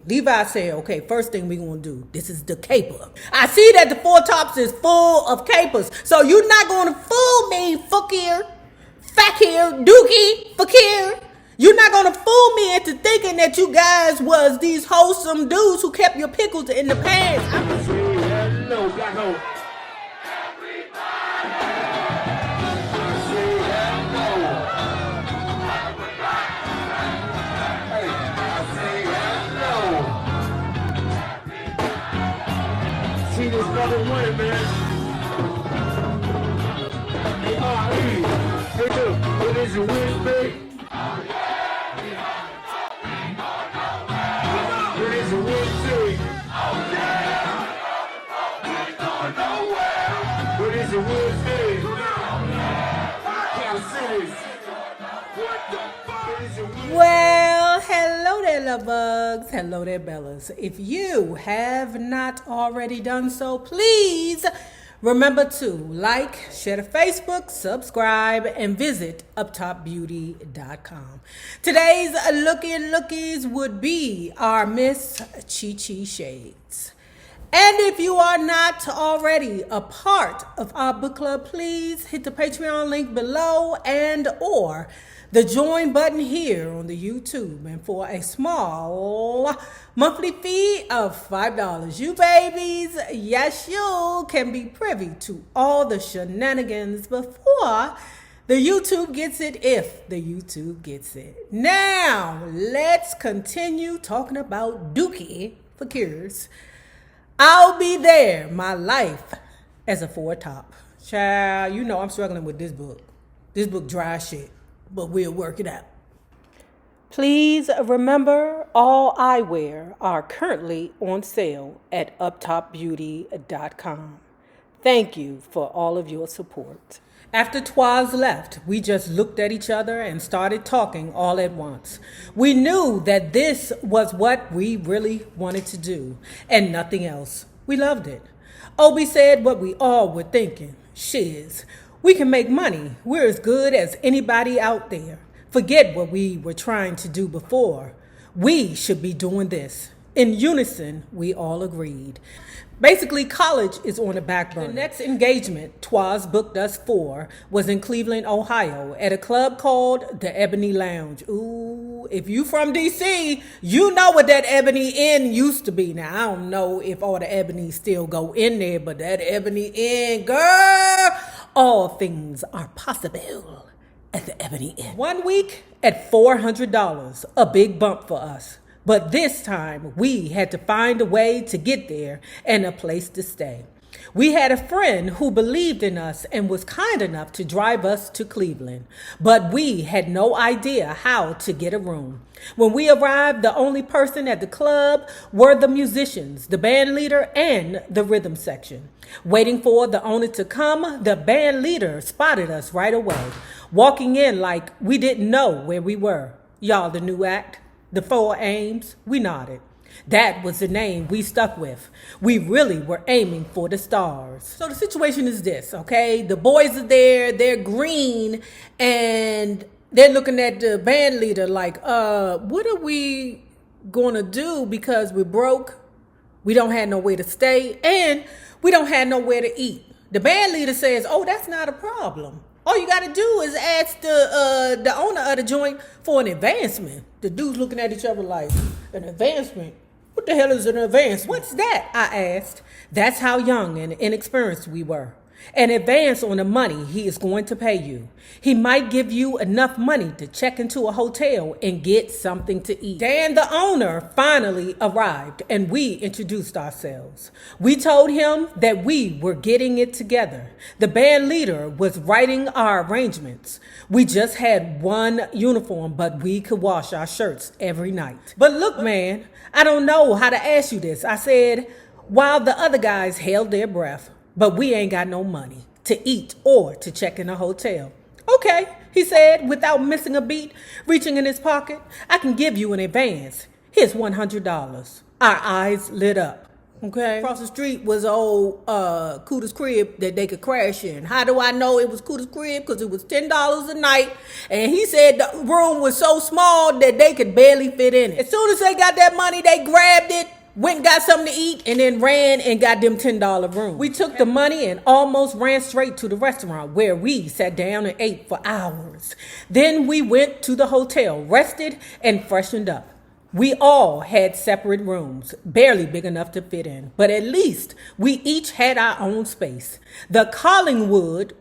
Levi said, okay, first thing we gonna do, this is the caper. I see that the Four Tops is full of capers, so you're not gonna fool me, Fakir, Duke Fakir. You're not gonna fool me into thinking that you guys was these wholesome dudes who kept your pickles in the pants. Hello, black hole. See this brother win, man. Hey, look, what is your win, babe? What is your win, babe? What is your win, babe? Count cities. What the fuck is your win? Well, hello there, love bugs. Hello there, Bellas. If you have not already done so, please remember to like, share to Facebook, subscribe, and visit uptopbeauty.com. Today's lookies would be our Miss Chi Shades. And if you are not already a part of our book club, please hit the Patreon link below and or the join button here on the YouTube. And for a small monthly fee of $5, you babies, yes, you can be privy to all the shenanigans before the YouTube gets it, if the YouTube gets it. Now, let's continue talking about Duke Fakir's I'll Be There, My Life as a Four Top. Child, you know I'm struggling with this book. This book dry shit, but we'll work it out. Please remember, all eyewear are currently on sale at uptopbeauty.com. Thank you for all of your support. After Twas left, we just looked at each other and started talking all at once. We knew that this was what we really wanted to do and nothing else. We loved it. Obi said what we all were thinking. Shiz, we can make money. We're as good as anybody out there. Forget what we were trying to do before. We should be doing this. In unison, we all agreed. Basically, college is on the back burner. The next engagement Twas booked us for was in Cleveland, Ohio, at a club called the Ebony Lounge. Ooh, if you from DC, you know what that Ebony Inn used to be. Now, I don't know if all the Ebony still go in there, but that Ebony Inn, girl, all things are possible at the Ebony Inn. 1 week at $400, a big bump for us. But this time, we had to find a way to get there and a place to stay. We had a friend who believed in us and was kind enough to drive us to Cleveland, but we had no idea how to get a room. When we arrived, the only person at the club were the musicians, the band leader, and the rhythm section. Waiting for the owner to come, the band leader spotted us right away, walking in like we didn't know where we were. Y'all, the new act? The Four Aims, we nodded. That was the name we stuck with. We really were aiming for the stars. So the situation is this, okay? The boys are there, they're green, and they're looking at the band leader like, what are we gonna do because we're broke, we don't have nowhere to stay, and we don't have nowhere to eat. The band leader says, oh, that's not a problem. All you got to do is ask the owner of the joint for an advancement. The dudes looking at each other like, an advancement? What the hell is an advancement? What's that? I asked. That's how young and inexperienced we were. An advance on the money he is going to pay you. He might give you enough money to check into a hotel and get something to eat. Dan, the owner, finally arrived and we introduced ourselves. We told him that we were getting it together. The band leader was writing our arrangements. We just had one uniform, but we could wash our shirts every night. But look, man, I don't know how to ask you this, I said, while the other guys held their breath. But we ain't got no money to eat or to check in a hotel. Okay, he said, without missing a beat, reaching in his pocket. I can give you an advance. Here's $100. Our eyes lit up. Okay. Across the street was old Cooter's crib that they could crash in. How do I know it was Cooter's crib? Because it was $10 a night. And he said the room was so small that they could barely fit in it. As soon as they got that money, they grabbed it, went and got something to eat, and then ran and got them $10 room. We took the money and almost ran straight to the restaurant where we sat down and ate for hours. Then we went to the hotel, rested, and freshened up. We all had separate rooms, barely big enough to fit in, but at least we each had our own space. The Collingwood,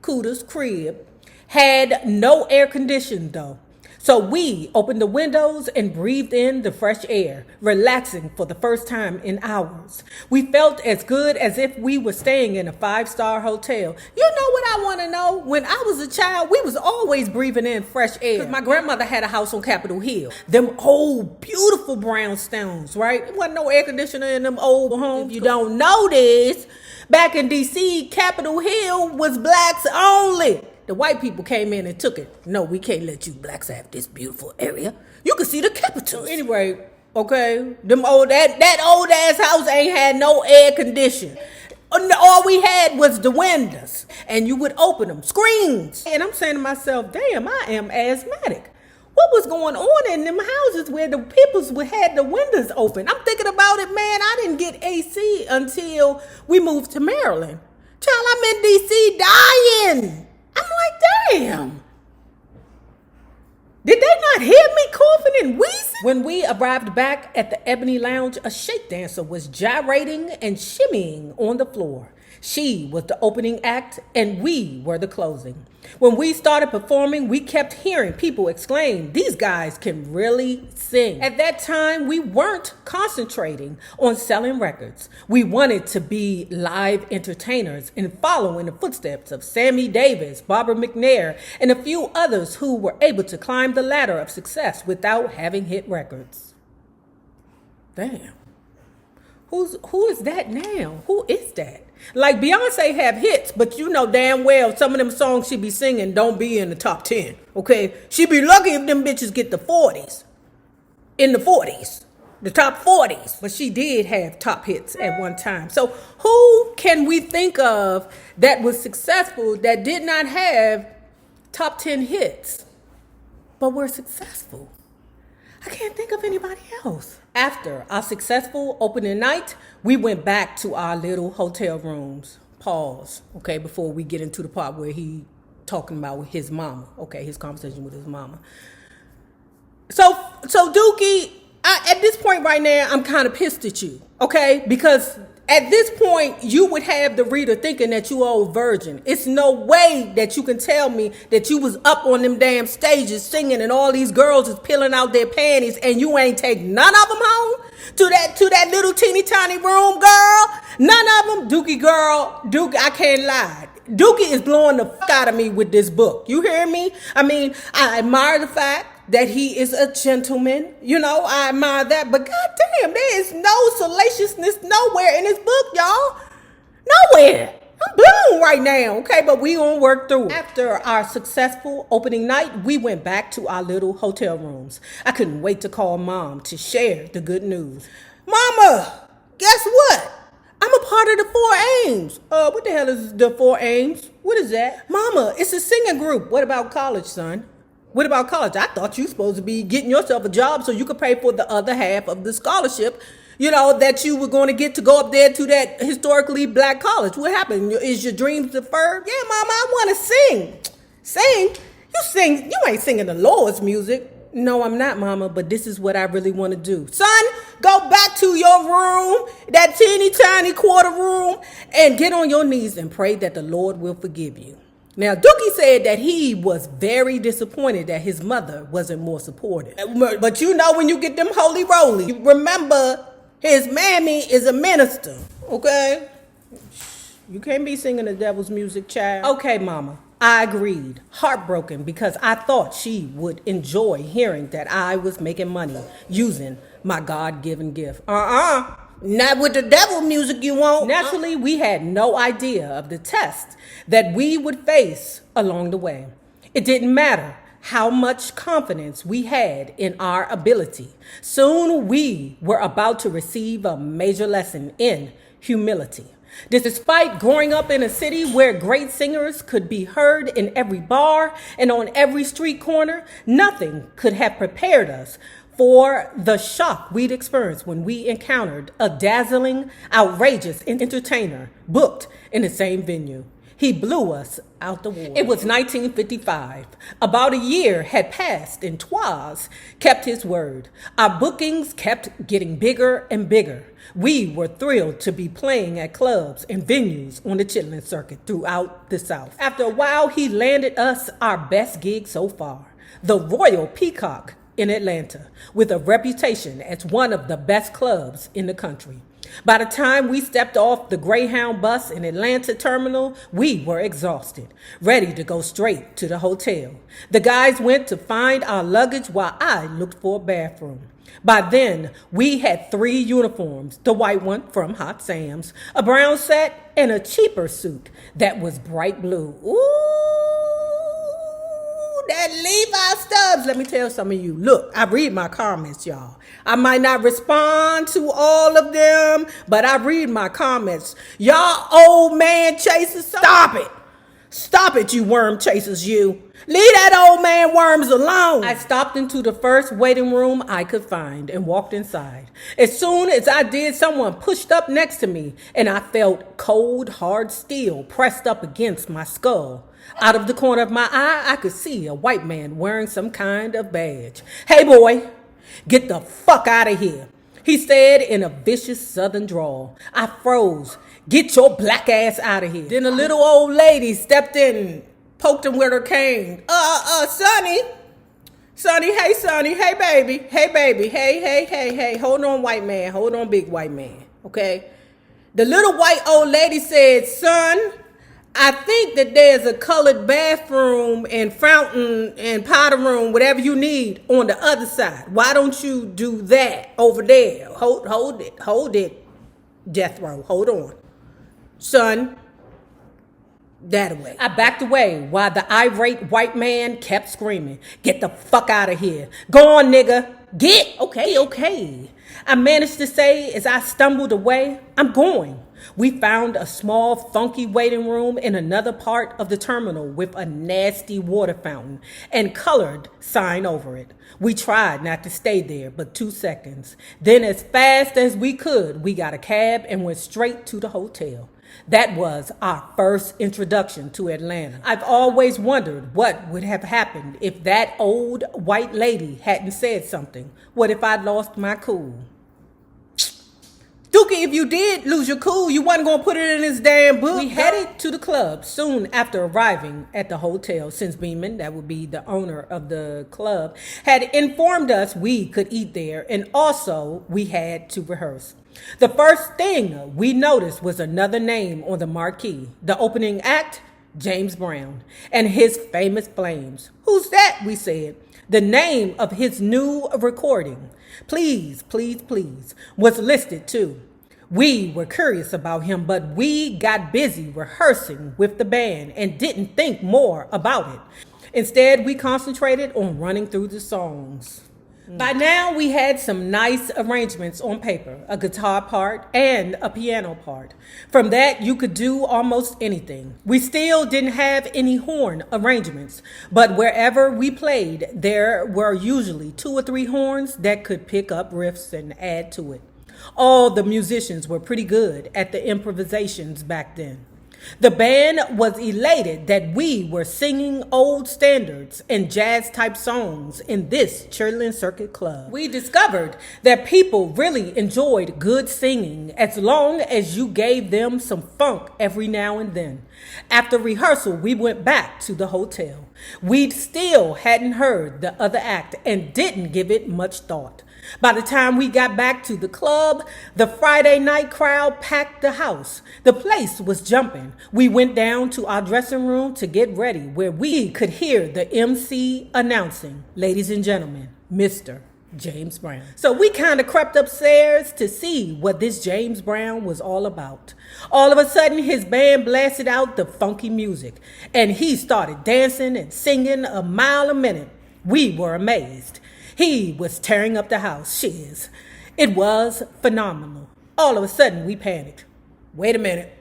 Cooter's crib, had no air conditioning though. So we opened the windows and breathed in the fresh air, relaxing for the first time in hours. We felt as good as if we were staying in a 5-star hotel. You know what I want to know? When I was a child, we was always breathing in fresh air. 'Cause my grandmother had a house on Capitol Hill. Them old, beautiful brownstones, right? There wasn't no air conditioner in them old homes. If you don't know this, back in D.C., Capitol Hill was blacks only. The white people came in and took it. No, we can't let you blacks have this beautiful area. You can see the Capitol. Anyway, okay, that old ass house ain't had no air conditioning. All we had was the windows, and you would open them, screens. And I'm saying to myself, damn, I am asthmatic. What was going on in them houses where the peoples had the windows open? I'm thinking about it, man. I didn't get AC until we moved to Maryland. Child, I'm in D.C. dying. I'm like, damn. Did they not hear me coughing and wheezing? When we arrived back at the Ebony Lounge, a shake dancer was gyrating and shimmying on the floor. She was the opening act and we were the closing. When we started performing, we kept hearing people exclaim, "These guys can really sing." At that time, we weren't concentrating on selling records. We wanted to be live entertainers and follow in the footsteps of Sammy Davis, Barbara McNair, and a few others who were able to climb the ladder of success without having hit records. Damn. Who is that now? Who is that? Like Beyonce have hits, but you know damn well some of them songs she be singing don't be in the top 10, okay? She be lucky if them bitches get the 40s. In the 40s. The top 40s. But she did have top hits at one time. So who can we think of that was successful that did not have top 10 hits, but were successful? I can't think of anybody else. After our successful opening night, we went back to our little hotel rooms. Pause, okay, before we get into the part where he talking about his mama, okay, his conversation with his mama. So Dookie, at this point right now, I'm kind of pissed at you, okay, because at this point, you would have the reader thinking that you old virgin. It's no way that you can tell me that you was up on them damn stages singing and all these girls is peeling out their panties and you ain't take none of them home to that little teeny tiny room, girl. None of them. Dookie, I can't lie. Dookie is blowing the fuck out of me with this book. You hear me? I mean, I admire the fact that he is a gentleman. You know, I admire that. But goddamn, there is no salaciousness nowhere in this book, y'all. Nowhere. I'm blown right now, okay? But we gonna work through it. After our successful opening night, we went back to our little hotel rooms. I couldn't wait to call Mom to share the good news. Mama, guess what? I'm a part of the 4 Aims. What the hell is the 4 Aims? What is that? Mama, it's a singing group. What about college, son? What about college? I thought you supposed to be getting yourself a job so you could pay for the other half of the scholarship, you know, that you were going to get to go up there to that historically black college. What happened? Is your dreams deferred? Yeah, Mama, I want to sing. Sing? You sing. You ain't singing the Lord's music. No, I'm not, Mama, but this is what I really want to do. Son, go back to your room, that teeny tiny quarter room, and get on your knees and pray that the Lord will forgive you. Now, Dookie said that he was very disappointed that his mother wasn't more supportive. But you know when you get them holy roly, you remember his mammy is a minister, okay? You can't be singing the devil's music, child. Okay, Mama, I agreed. Heartbroken because I thought she would enjoy hearing that I was making money using my God-given gift. Not with the devil music you want. Naturally, we had no idea of the test that we would face along the way. It didn't matter how much confidence we had in our ability. Soon we were about to receive a major lesson in humility. Despite growing up in a city where great singers could be heard in every bar and on every street corner, nothing could have prepared us for the shock we'd experienced when we encountered a dazzling, outrageous entertainer booked in the same venue. He blew us out the water. It was 1955. About a year had passed and Twas kept his word. Our bookings kept getting bigger and bigger. We were thrilled to be playing at clubs and venues on the Chitlin circuit throughout the South. After a while, he landed us our best gig so far, the Royal Peacock in Atlanta, with a reputation as one of the best clubs in the country. By the time we stepped off the Greyhound bus in Atlanta terminal, we were exhausted, ready to go straight to the hotel. The guys went to find our luggage while I looked for a bathroom. By then, we had 3 uniforms, the white one from Hot Sam's, a brown set, and a cheaper suit that was bright blue. Ooh, that Levi Stubbs. Let me tell some of you, look, I read my comments, y'all. I might not respond to all of them, but I read my comments. Y'all old man chasers, stop it. Stop it, you worm chasers, you. Leave that old man worms alone. I stopped into the first waiting room I could find and walked inside. As soon as I did, someone pushed up next to me, and I felt cold, hard steel pressed up against my skull. Out of the corner of my eye, I could see a white man wearing some kind of badge. Hey, boy, get the fuck out of here, he said in a vicious southern drawl. I froze. Get your black ass out of here. Then a little old lady stepped in, poked him with her cane. Sonny, hey, Sonny, hey, baby, hey, hold on, white man, hold on, big white man, okay? The little white old lady said, son, I think that there's a colored bathroom and fountain and powder room, whatever you need, on the other side. Why don't you do that over there? Hold it, death row, hold on. Son, that away. I backed away while the irate white man kept screaming, get the fuck out of here. Go on, nigga. Get. Okay. I managed to say as I stumbled away, I'm going. We found a small, funky waiting room in another part of the terminal with a nasty water fountain and colored sign over it. We tried not to stay there but 2 seconds. Then as fast as we could, we got a cab and went straight to the hotel. That was our first introduction to Atlanta. I've always wondered what would have happened if that old white lady hadn't said something. What if I'd lost my cool? Dookie, if you did lose your cool, you wasn't going to put it in this damn book. We headed to the club soon after arriving at the hotel, since Beeman, that would be the owner of the club, had informed us we could eat there, and also we had to rehearse. The first thing we noticed was another name on the marquee. The opening act, James Brown, and his famous Flames. Who's that? We said. The name of his new recording, Please, was listed too. We were curious about him, but we got busy rehearsing with the band and didn't think more about it. Instead, we concentrated on running through the songs. By now, we had some nice arrangements on paper, a guitar part and a piano part. From that, you could do almost anything. We still didn't have any horn arrangements, but wherever we played, there were usually 2 or 3 horns that could pick up riffs and add to it. All the musicians were pretty good at the improvisations back then. The band was elated that we were singing old standards and jazz-type songs in this Chitlin Circuit Club. We discovered that people really enjoyed good singing as long as you gave them some funk every now and then. After rehearsal, we went back to the hotel. We still hadn't heard the other act and didn't give it much thought. By the time we got back to the club, the Friday night crowd packed the house. The place was jumping. We went down to our dressing room to get ready, where we could hear the MC announcing, ladies and gentlemen, Mr. James Brown. So we kind of crept upstairs to see what this James Brown was all about. All of a sudden, his band blasted out the funky music, and he started dancing and singing a mile a minute. We were amazed. He was tearing up the house. Shiz. It was phenomenal. All of a sudden, we panicked. Wait a minute.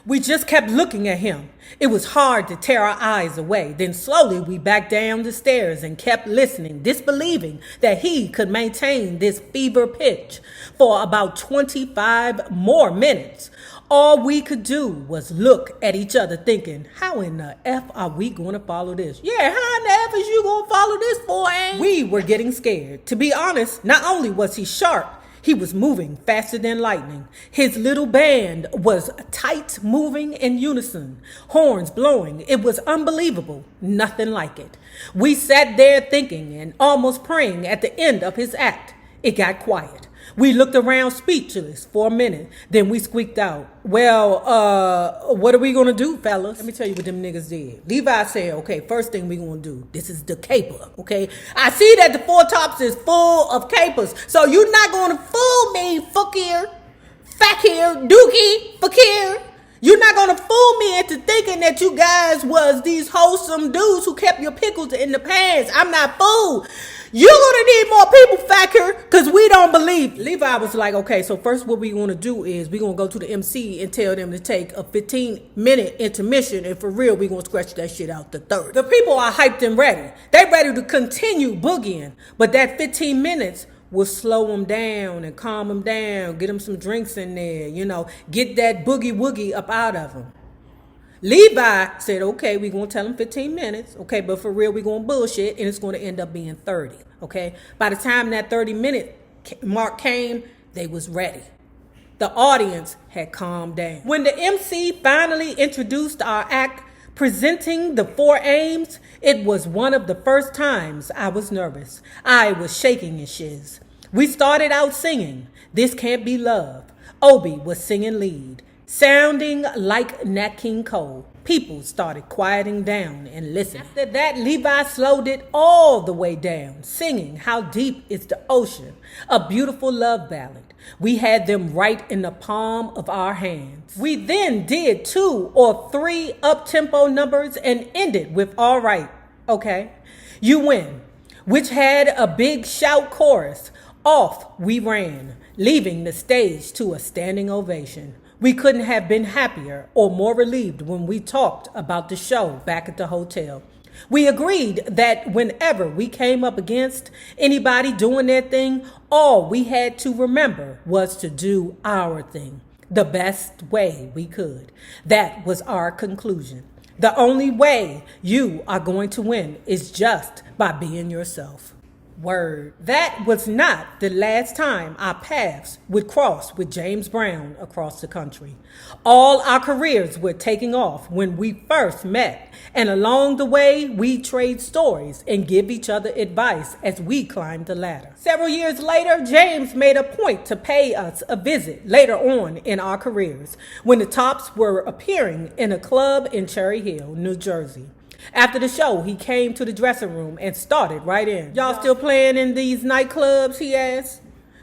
We just kept looking at him. It was hard to tear our eyes away. Then slowly we backed down the stairs and kept listening, disbelieving that he could maintain this fever pitch for about 25 more minutes. All we could do was look at each other thinking, how in the F are we going to follow this? Yeah, how in the F is you going to follow this for, Ain't? We were getting scared. To be honest, not only was he sharp, he was moving faster than lightning. His little band was tight, moving in unison, horns blowing. It was unbelievable. Nothing like it. We sat there thinking and almost praying at the end of his act. It got quiet. We looked around speechless for a minute. Then we squeaked out, well, what are we going to do, fellas? Let me tell you what them niggas did. Levi said, okay, first thing we going to do, this is the caper, okay? I see that the Four Tops is full of capers, so you're not going to fool me, Fakir, Duke Fakir. You're not going to fool me into thinking that you guys was these wholesome dudes who kept your pickles in the pans. I'm not fooled. You're going to need more people, Fakir, because we don't believe. Levi was like, okay, so first what we want to do is we're going to go to the MC and tell them to take a 15-minute intermission, and for real, we're going to scratch that shit out the third. The people are hyped and ready. They're ready to continue boogieing, but that 15 minutes will slow them down and calm them down, get them some drinks in there, get that boogie woogie up out of them. Levi said, okay, we're going to tell him 15 minutes, okay, but for real, we're going to bullshit, and it's going to end up being 30, okay? By the time that 30-minute mark came, they was ready. The audience had calmed down. When the MC finally introduced our act, presenting the four aims, it was one of the first times I was nervous. I was shaking and shiz. We started out singing, This Can't Be Love. Obi was singing lead. Sounding like Nat King Cole, people started quieting down and listening. After that, Levi slowed it all the way down, singing How Deep Is the Ocean, a beautiful love ballad. We had them right in the palm of our hands. We then did 2 or 3 up-tempo numbers and ended with All Right, okay? You Win, which had a big shout chorus. Off we ran, leaving the stage to a standing ovation. We couldn't have been happier or more relieved when we talked about the show back at the hotel. We agreed that whenever we came up against anybody doing their thing, all we had to remember was to do our thing the best way we could. That was our conclusion. The only way you are going to win is just by being yourself. Word. That was not the last time our paths would cross with James Brown across the country. All our careers were taking off when we first met, and along the way, we trade stories and give each other advice as we climbed the ladder. Several years later, James made a point to pay us a visit later on in our careers when the Tops were appearing in a club in Cherry Hill, New Jersey. After the show, he came to the dressing room and started right in. Y'all still playing in these nightclubs, he asked.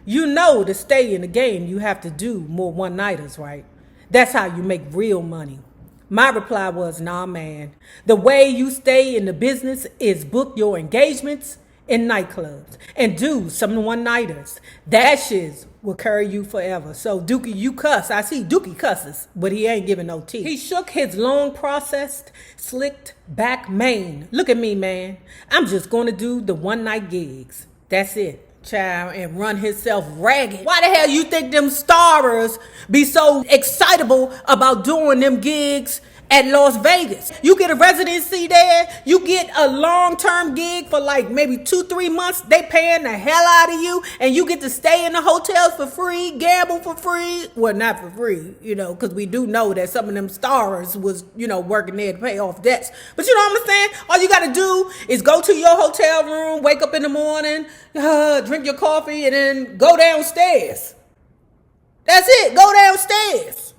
You know to stay in the game, you have to do more one-nighters, right? That's how you make real money. My reply was, nah, man. The way you stay in the business is book your engagements in nightclubs and do some one-nighters. That shit will carry you forever. So Dookie, you cuss. I see Dookie cusses, but he ain't giving no teeth. He shook his long processed, slicked back mane. Look at me, man. I'm just going to do the one-night gigs. That's it. Child, and run himself ragged. Why the hell you think them starers be so excitable about doing them gigs at Las Vegas? You get a residency there, you get a long-term gig for like maybe 2-3 months, they paying the hell out of you, and you get to stay in the hotels for free, gamble for free. Well, not for free, because we do know that some of them stars was, working there to pay off debts. But you know what I'm saying? All you got to do is go to your hotel room, wake up in the morning, drink your coffee, and then go downstairs. That's it, go downstairs.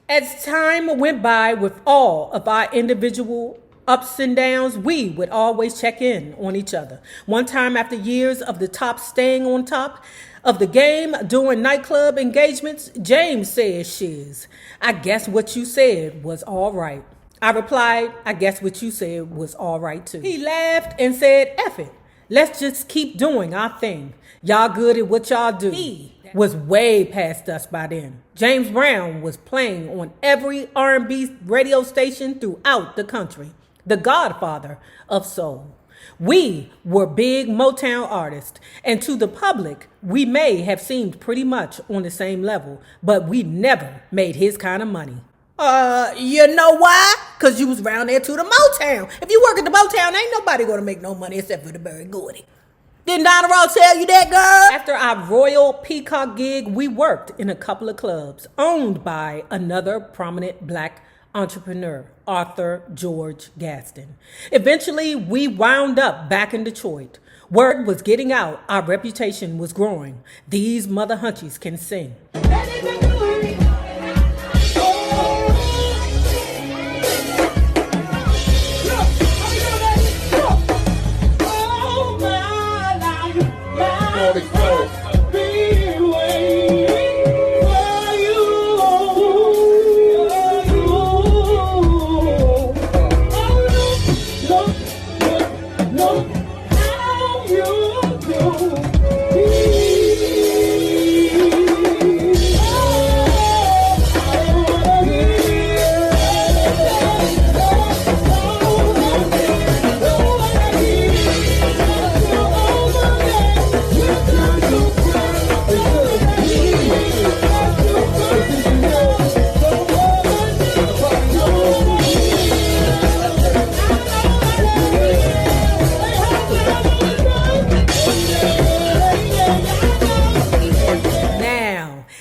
As time went by with all of our individual ups and downs, we would always check in on each other. One time after years of the Top staying on top of the game during nightclub engagements, James said, shiz, I guess what you said was all right. I replied, I guess what you said was all right too. He laughed and said, F it. Let's just keep doing our thing. Y'all good at what y'all do. He was way past us by then. James Brown was playing on every R&B radio station throughout the country. The godfather of soul. We were big Motown artists, and to the public, we may have seemed pretty much on the same level, but we never made his kind of money. You know why? Because you was around there to the Motown. If you work at the Motown, ain't nobody gonna make no money except for the Berry Gordy. Didn't Donna Ross tell you that, girl? After our Royal Peacock gig, we worked in a couple of clubs owned by another prominent black entrepreneur, Arthur George Gaston. Eventually, we wound up back in Detroit. Word was getting out. Our reputation was growing. These mother hunchies can sing.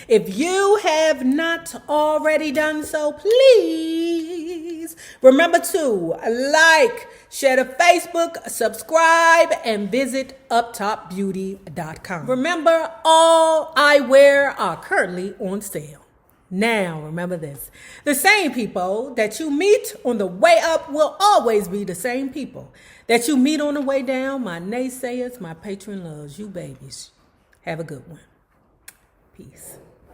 If you have not already done so, please remember to like, share to Facebook, subscribe, and visit uptopbeauty.com. Remember, all eyewear are currently on sale. Now, remember this. The same people that you meet on the way up will always be the same people that you meet on the way down. My naysayers, my patron loves, you babies. Have a good one. Peace.